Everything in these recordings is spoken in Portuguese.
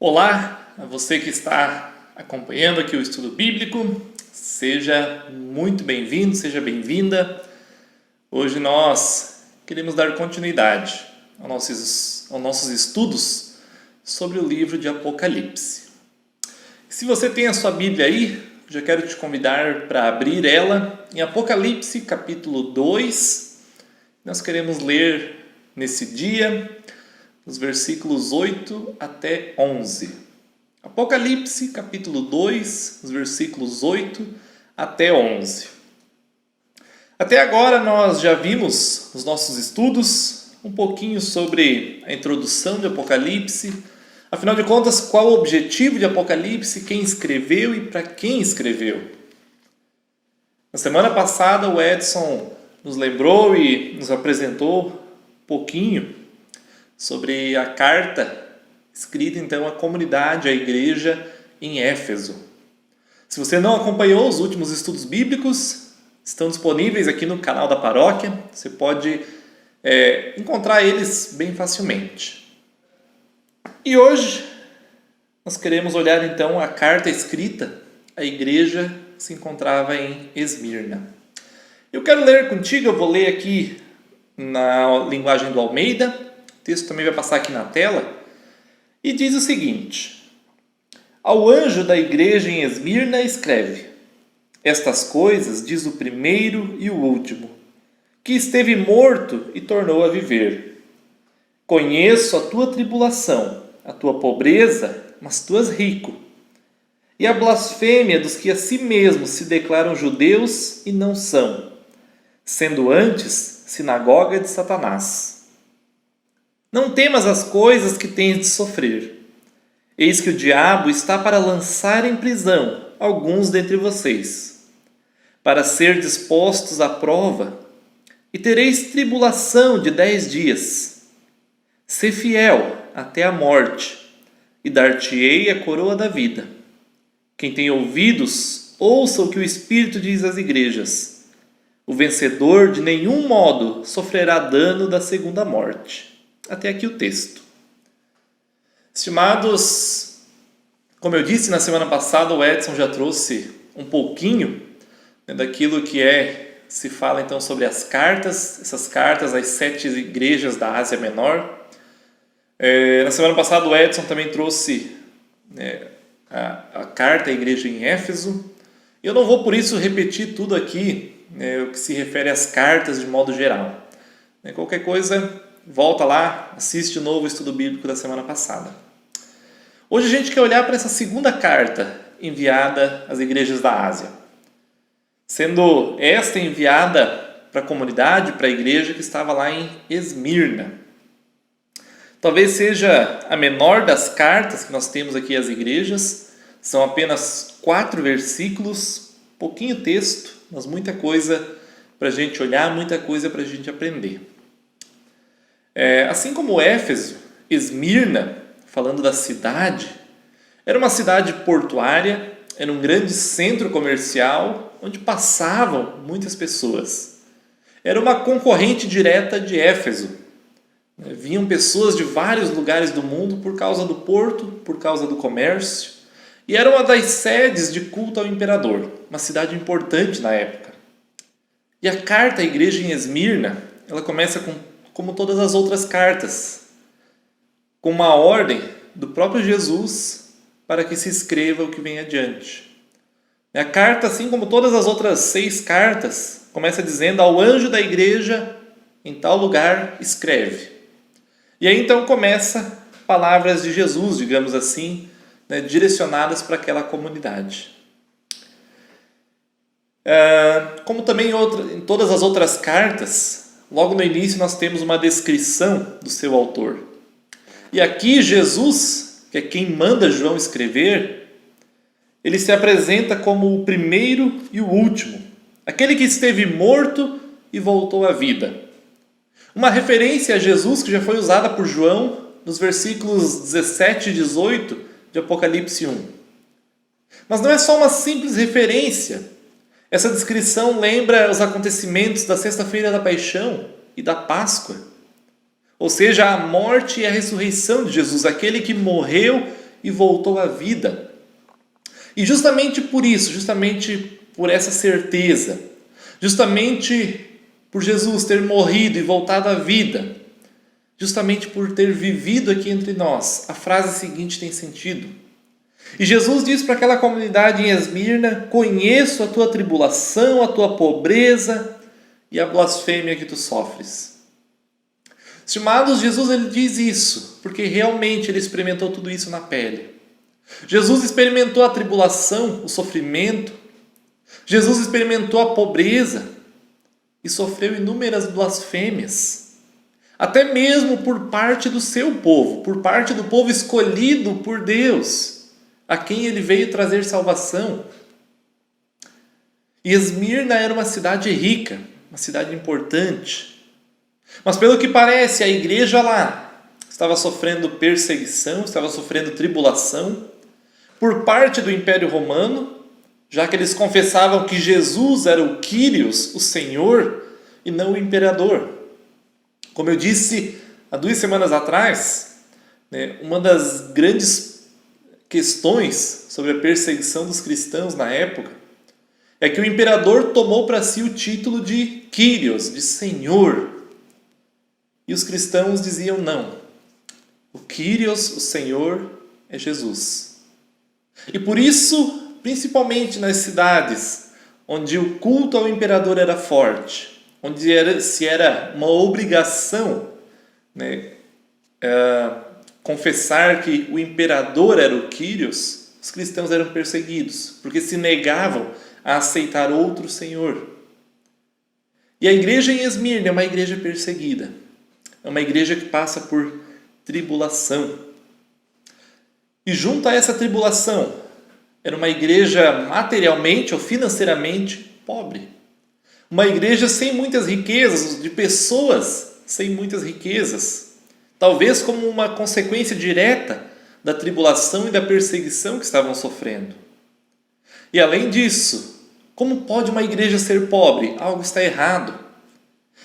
Olá, a você que está acompanhando aqui o estudo bíblico, seja muito bem-vindo, seja bem-vinda. Hoje nós queremos dar continuidade aos nossos estudos sobre o livro de Apocalipse. Se você tem a sua Bíblia aí, já quero te convidar para abrir ela em Apocalipse capítulo 2. Nós queremos ler nesse dia os versículos 8 até 11. Apocalipse, capítulo 2, os versículos 8 até 11. Até agora nós já vimos nos nossos estudos um pouquinho sobre a introdução de Apocalipse. Afinal de contas, qual o objetivo de Apocalipse, quem escreveu e para quem escreveu? Na semana passada o Edson nos lembrou e nos apresentou um pouquinho sobre a carta escrita então à comunidade, à igreja em Éfeso. Se você não acompanhou os últimos estudos bíblicos, estão disponíveis aqui no canal da paróquia, você pode encontrar eles bem facilmente. E hoje nós queremos olhar então a carta escrita à igreja que se encontrava em Esmirna. Eu quero ler contigo, eu vou ler aqui na linguagem do Almeida. O texto também vai passar aqui na tela. E diz o seguinte: Ao anjo da igreja em Esmirna escreve: Estas coisas diz o primeiro e o último, que esteve morto e tornou a viver. Conheço a tua tribulação, a tua pobreza, mas tu és rico, e a blasfêmia dos que a si mesmos se declaram judeus e não são, sendo antes sinagoga de Satanás. Não temas as coisas que tens de sofrer. Eis que o diabo está para lançar em prisão alguns dentre vocês, para ser dispostos à prova, e tereis tribulação de 10 dias. Sê fiel até a morte, e dar-te-ei a coroa da vida. Quem tem ouvidos, ouça o que o Espírito diz às igrejas. O vencedor de nenhum modo sofrerá dano da segunda morte. Até aqui o texto. Estimados, como eu disse na semana passada, o Edson já trouxe um pouquinho daquilo que se fala então sobre as cartas, essas cartas às 7 igrejas da Ásia Menor. Na semana passada o Edson também trouxe a carta à igreja em Éfeso. Eu não vou por isso repetir tudo aqui, o que se refere às cartas de modo geral. Qualquer coisa, volta lá, assiste o novo estudo bíblico da semana passada. Hoje a gente quer olhar para essa segunda carta enviada às igrejas da Ásia, sendo esta enviada para a comunidade, para a igreja que estava lá em Esmirna. Talvez seja a menor das cartas que nós temos aqui às igrejas, são apenas 4 versículos, pouquinho texto, mas muita coisa para a gente olhar, muita coisa para a gente aprender. Assim como Éfeso, Esmirna, falando da cidade, era uma cidade portuária, era um grande centro comercial onde passavam muitas pessoas. Era uma concorrente direta de Éfeso. Vinham pessoas de vários lugares do mundo por causa do porto, por causa do comércio, e era uma das sedes de culto ao imperador, uma cidade importante na época. E a carta à igreja em Esmirna, ela começa como todas as outras cartas, com uma ordem do próprio Jesus para que se escreva o que vem adiante. A carta, assim como todas as outras 6 cartas, começa dizendo: ao anjo da igreja em tal lugar escreve. E aí então começa palavras de Jesus, digamos assim, direcionadas para aquela comunidade. Como também em todas as outras cartas, logo no início nós temos uma descrição do seu autor. E aqui Jesus, que é quem manda João escrever, ele se apresenta como o primeiro e o último, aquele que esteve morto e voltou à vida. Uma referência a Jesus que já foi usada por João nos versículos 17 e 18 de Apocalipse 1. Mas não é só uma simples referência. Essa descrição lembra os acontecimentos da Sexta-feira da Paixão e da Páscoa. Ou seja, a morte e a ressurreição de Jesus, aquele que morreu e voltou à vida. E justamente por isso, justamente por essa certeza, justamente por Jesus ter morrido e voltado à vida, justamente por ter vivido aqui entre nós, a frase seguinte tem sentido. E Jesus diz para aquela comunidade em Esmirna: conheço a tua tribulação, a tua pobreza e a blasfêmia que tu sofres. Estimados, Jesus ele diz isso porque realmente ele experimentou tudo isso na pele. Jesus experimentou a tribulação, o sofrimento. Jesus experimentou a pobreza e sofreu inúmeras blasfêmias. Até mesmo por parte do seu povo, por parte do povo escolhido por Deus, a quem ele veio trazer salvação. E Esmirna era uma cidade rica, uma cidade importante. Mas pelo que parece, a igreja lá estava sofrendo perseguição, estava sofrendo tribulação por parte do Império Romano, já que eles confessavam que Jesus era o Quírios, o Senhor, e não o imperador. Como eu disse há 2 semanas atrás, uma das grandes questões sobre a perseguição dos cristãos na época é que o imperador tomou para si o título de Quírios, de Senhor. E os cristãos diziam não. O Quírios, o Senhor, é Jesus. E por isso, principalmente nas cidades onde o culto ao imperador era forte, onde era uma obrigação, confessar que o imperador era o Quírios, os cristãos eram perseguidos, porque se negavam a aceitar outro Senhor. E a igreja em Esmirna é uma igreja perseguida, é uma igreja que passa por tribulação. E junto a essa tribulação, era uma igreja materialmente ou financeiramente pobre. Uma igreja sem muitas riquezas, de pessoas sem muitas riquezas. Talvez como uma consequência direta da tribulação e da perseguição que estavam sofrendo. E além disso, como pode uma igreja ser pobre? Algo está errado.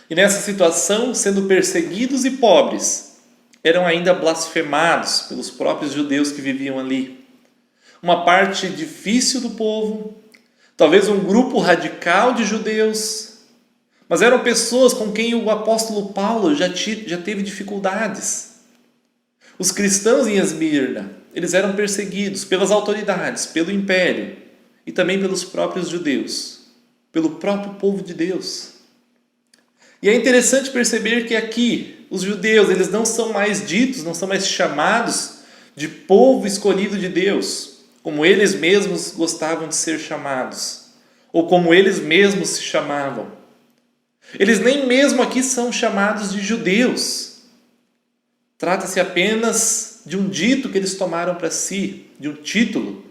E nessa situação, sendo perseguidos e pobres, eram ainda blasfemados pelos próprios judeus que viviam ali. Uma parte difícil do povo, talvez um grupo radical de judeus, mas eram pessoas com quem o apóstolo Paulo já teve dificuldades. Os cristãos em Esmirna, eles eram perseguidos pelas autoridades, pelo império e também pelos próprios judeus, pelo próprio povo de Deus. E é interessante perceber que aqui os judeus, eles não são mais ditos, não são mais chamados de povo escolhido de Deus, como eles mesmos gostavam de ser chamados, ou como eles mesmos se chamavam. Eles nem mesmo aqui são chamados de judeus. Trata-se apenas de um dito que eles tomaram para si, de um título.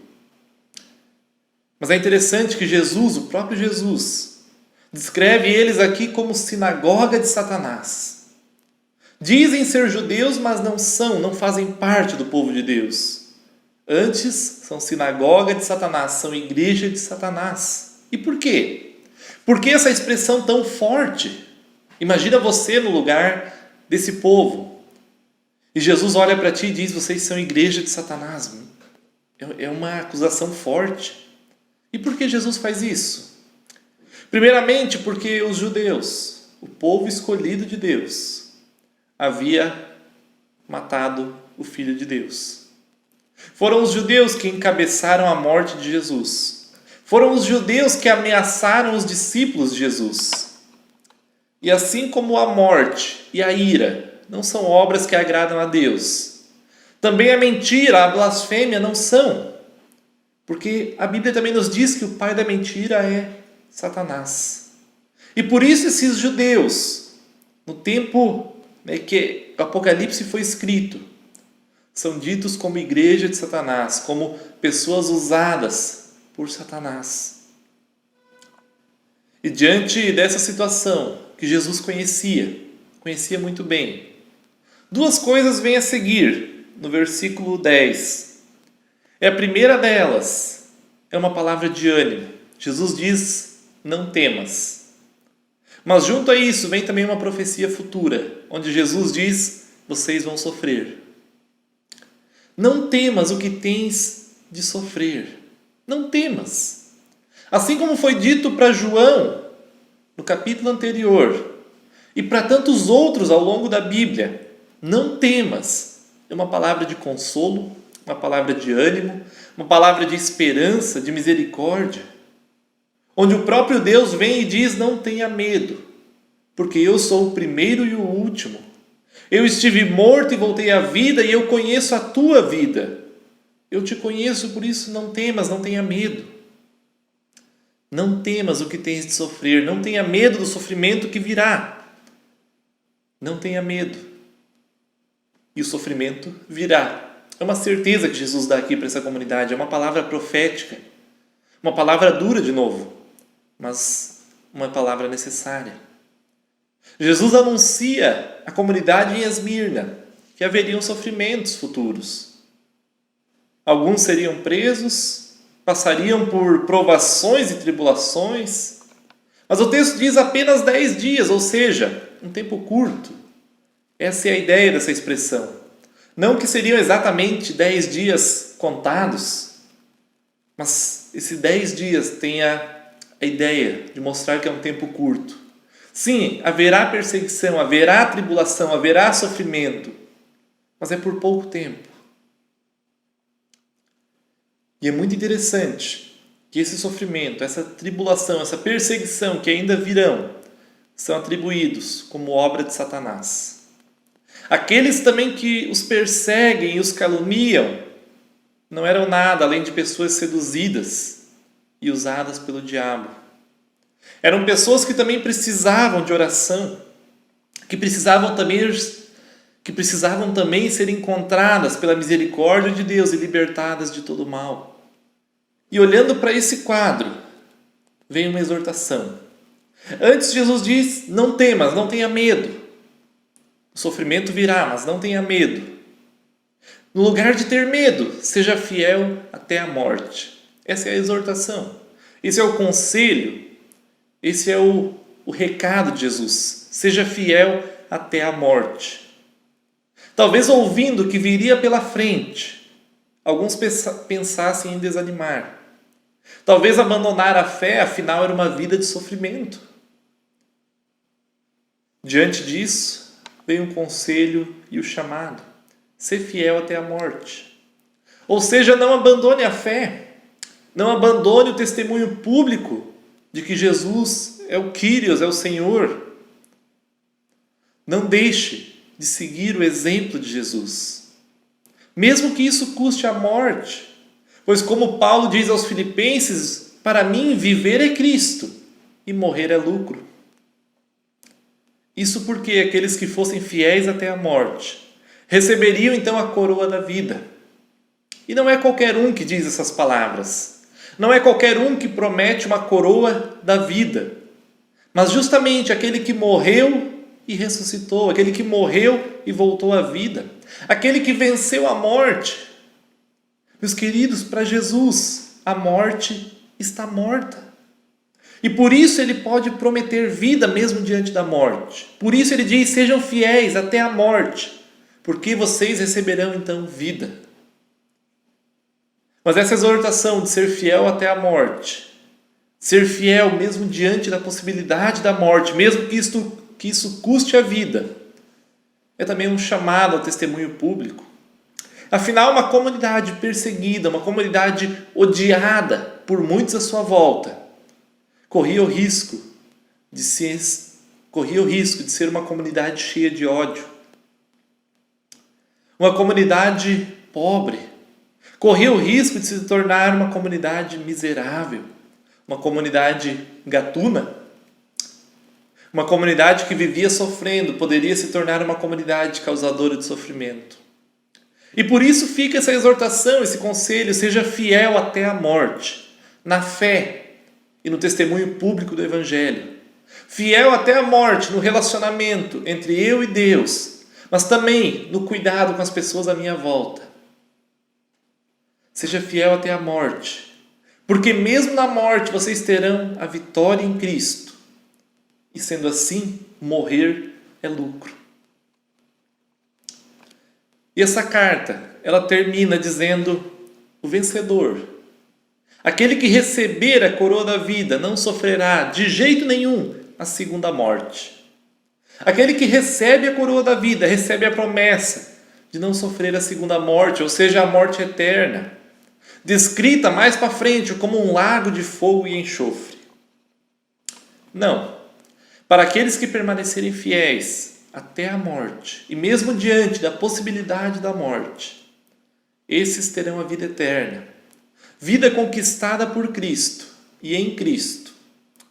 Mas é interessante que Jesus, o próprio Jesus, descreve eles aqui como sinagoga de Satanás. Dizem ser judeus, mas não são, não fazem parte do povo de Deus. Antes, são sinagoga de Satanás, são igreja de Satanás. E por quê? Por que essa expressão tão forte? Imagina você no lugar desse povo. E Jesus olha para ti e diz: vocês são igreja de Satanás. É uma acusação forte. E por que Jesus faz isso? Primeiramente, porque os judeus, o povo escolhido de Deus, havia matado o Filho de Deus. Foram os judeus que encabeçaram a morte de Jesus. Foram os judeus que ameaçaram os discípulos de Jesus. E assim como a morte e a ira não são obras que agradam a Deus, também a mentira, a blasfêmia não são. Porque a Bíblia também nos diz que o pai da mentira é Satanás. E por isso esses judeus, no tempo que o Apocalipse foi escrito, são ditos como igreja de Satanás, como pessoas usadas por Satanás. E diante dessa situação que Jesus conhecia muito bem, duas coisas vêm a seguir no versículo 10. A primeira delas é uma palavra de ânimo. Jesus diz: não temas. Mas junto a isso vem também uma profecia futura, onde Jesus diz: vocês vão sofrer. Não temas o que tens de sofrer. Não temas. Assim como foi dito para João no capítulo anterior e para tantos outros ao longo da Bíblia, não temas. É uma palavra de consolo, uma palavra de ânimo, uma palavra de esperança, de misericórdia, onde o próprio Deus vem e diz: não tenha medo, porque eu sou o primeiro e o último. Eu estive morto e voltei à vida, e eu conheço a tua vida. Eu te conheço, por isso não temas, não tenha medo. Não temas o que tens de sofrer, não tenha medo do sofrimento que virá. Não tenha medo. E o sofrimento virá. É uma certeza que Jesus dá aqui para essa comunidade, é uma palavra profética, uma palavra dura de novo, mas uma palavra necessária. Jesus anuncia à comunidade em Esmirna que haveriam sofrimentos futuros. Alguns seriam presos, passariam por provações e tribulações, mas o texto diz apenas 10 dias, ou seja, um tempo curto. Essa é a ideia dessa expressão. Não que seriam exatamente 10 dias contados, mas esses 10 dias tem a ideia de mostrar que é um tempo curto. Sim, haverá perseguição, haverá tribulação, haverá sofrimento, mas é por pouco tempo. E é muito interessante que esse sofrimento, essa tribulação, essa perseguição que ainda virão, são atribuídos como obra de Satanás. Aqueles também que os perseguem e os caluniam não eram nada além de pessoas seduzidas e usadas pelo diabo. Eram pessoas que também precisavam de oração, que precisavam também ser encontradas pela misericórdia de Deus e libertadas de todo o mal. E olhando para esse quadro, vem uma exortação. Antes Jesus diz: não temas, não tenha medo. O sofrimento virá, mas não tenha medo. No lugar de ter medo, seja fiel até a morte. Essa é a exortação. Esse é o conselho. Esse é o recado de Jesus. Seja fiel até a morte. Talvez ouvindo o que viria pela frente, alguns pensassem em desanimar. Talvez abandonar a fé, afinal era uma vida de sofrimento. Diante disso, vem o conselho e o chamado. Ser fiel até a morte. Ou seja, não abandone a fé. Não abandone o testemunho público de que Jesus é o Kyrios, é o Senhor. Não deixe de seguir o exemplo de Jesus. Mesmo que isso custe a morte. Pois como Paulo diz aos Filipenses, para mim viver é Cristo e morrer é lucro. Isso porque aqueles que fossem fiéis até a morte receberiam então a coroa da vida. E não é qualquer um que diz essas palavras. Não é qualquer um que promete uma coroa da vida. Mas justamente aquele que morreu e ressuscitou, aquele que morreu e voltou à vida, aquele que venceu a morte. Meus queridos, para Jesus, a morte está morta. E por isso ele pode prometer vida mesmo diante da morte. Por isso ele diz: sejam fiéis até a morte, porque vocês receberão então vida. Mas essa exortação de ser fiel até a morte, ser fiel mesmo diante da possibilidade da morte, mesmo que isso custe a vida, é também um chamado ao testemunho público. Afinal, uma comunidade perseguida, uma comunidade odiada por muitos à sua volta, corria o risco de ser uma comunidade cheia de ódio. Uma comunidade pobre. Corria o risco de se tornar uma comunidade miserável. Uma comunidade gatuna. Uma comunidade que vivia sofrendo poderia se tornar uma comunidade causadora de sofrimento. E por isso fica essa exortação, esse conselho: seja fiel até a morte, na fé e no testemunho público do Evangelho. Fiel até a morte no relacionamento entre eu e Deus, mas também no cuidado com as pessoas à minha volta. Seja fiel até a morte, porque mesmo na morte vocês terão a vitória em Cristo. E sendo assim, morrer é lucro. E essa carta, ela termina dizendo: o vencedor, aquele que receber a coroa da vida, não sofrerá de jeito nenhum a segunda morte. Aquele que recebe a coroa da vida, recebe a promessa de não sofrer a segunda morte, ou seja, a morte eterna, descrita mais para frente como um lago de fogo e enxofre. Não. Para aqueles que permanecerem fiéis até a morte, e mesmo diante da possibilidade da morte, esses terão a vida eterna, vida conquistada por Cristo e em Cristo,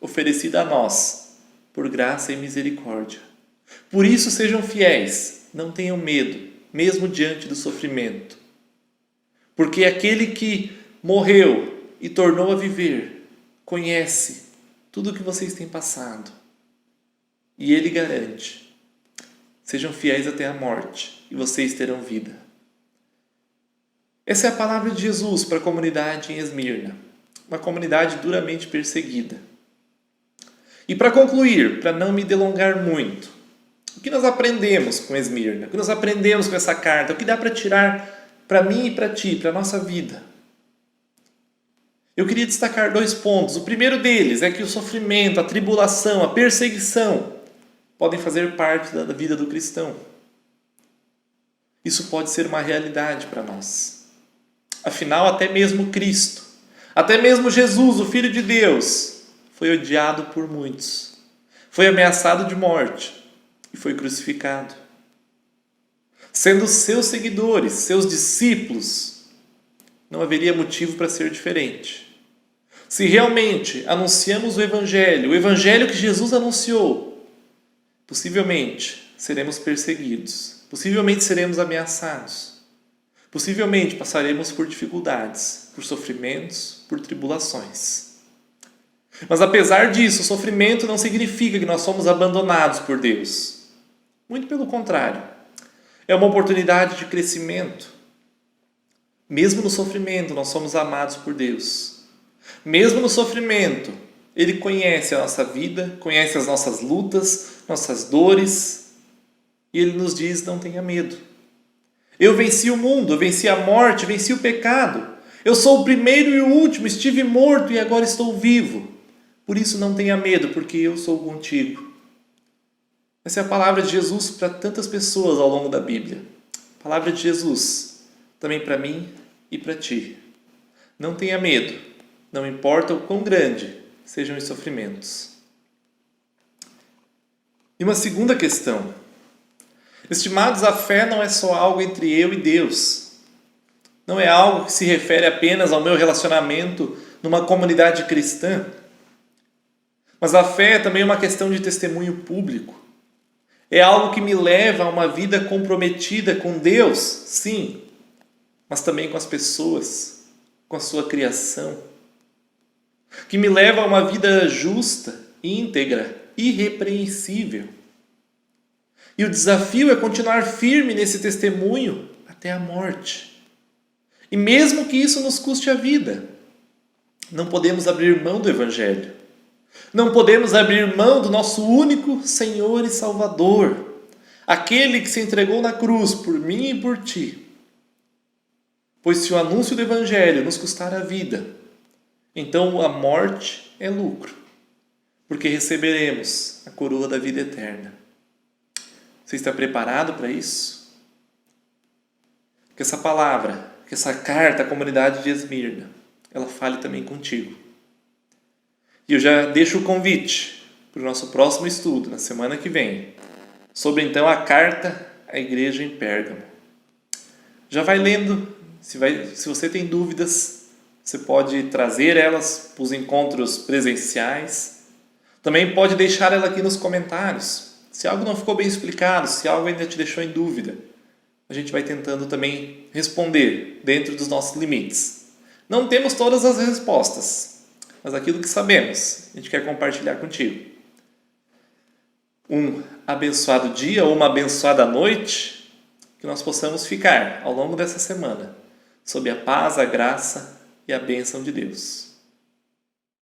oferecida a nós por graça e misericórdia. Por isso sejam fiéis, não tenham medo, mesmo diante do sofrimento. Porque aquele que morreu e tornou a viver, conhece tudo o que vocês têm passado. E Ele garante: sejam fiéis até a morte e vocês terão vida. Essa é a palavra de Jesus para a comunidade em Esmirna, uma comunidade duramente perseguida. E para concluir, para não me delongar muito, o que nós aprendemos com Esmirna? O que nós aprendemos com essa carta? O que dá para tirar para mim e para ti, para a nossa vida? Eu queria destacar 2 pontos. O primeiro deles é que o sofrimento, a tribulação, a perseguição podem fazer parte da vida do cristão. Isso pode ser uma realidade para nós. Afinal, até mesmo Cristo, até mesmo Jesus, o Filho de Deus, foi odiado por muitos, foi ameaçado de morte e foi crucificado. Sendo seus seguidores, seus discípulos, não haveria motivo para ser diferente. Se realmente anunciamos o Evangelho que Jesus anunciou, possivelmente seremos perseguidos, possivelmente seremos ameaçados, possivelmente passaremos por dificuldades, por sofrimentos, por tribulações. Mas apesar disso, o sofrimento não significa que nós somos abandonados por Deus. Muito pelo contrário. É uma oportunidade de crescimento. Mesmo no sofrimento, nós somos amados por Deus. Mesmo no sofrimento, Ele conhece a nossa vida, conhece as nossas lutas, nossas dores, e Ele nos diz: não tenha medo. Eu venci o mundo, eu venci a morte, venci o pecado. Eu sou o primeiro e o último, estive morto e agora estou vivo. Por isso não tenha medo, porque eu sou contigo. Essa é a palavra de Jesus para tantas pessoas ao longo da Bíblia. A palavra de Jesus também para mim e para ti. Não tenha medo, não importa o quão grande sejam os sofrimentos. E uma segunda questão. Estimados, a fé não é só algo entre eu e Deus. Não é algo que se refere apenas ao meu relacionamento numa comunidade cristã. Mas a fé é também uma questão de testemunho público. É algo que me leva a uma vida comprometida com Deus, sim, mas também com as pessoas, com a sua criação. Que me leva a uma vida justa, íntegra, irrepreensível. E o desafio é continuar firme nesse testemunho até a morte. E mesmo que isso nos custe a vida, não podemos abrir mão do Evangelho. Não podemos abrir mão do nosso único Senhor e Salvador, aquele que se entregou na cruz por mim e por ti. Pois se o anúncio do Evangelho nos custar a vida, então a morte é lucro, porque receberemos a coroa da vida eterna. Você está preparado para isso? Que essa palavra, que essa carta à comunidade de Esmirna, ela fale também contigo. E eu já deixo o convite para o nosso próximo estudo, na semana que vem, sobre então a carta à igreja em Pérgamo. Já vai lendo, se você tem dúvidas, você pode trazer elas para os encontros presenciais. Também pode deixar ela aqui nos comentários. Se algo não ficou bem explicado, se algo ainda te deixou em dúvida, a gente vai tentando também responder dentro dos nossos limites. Não temos todas as respostas, mas aquilo que sabemos, a gente quer compartilhar contigo. Um abençoado dia ou uma abençoada noite, que nós possamos ficar ao longo dessa semana sob a paz, a graça e a bênção de Deus.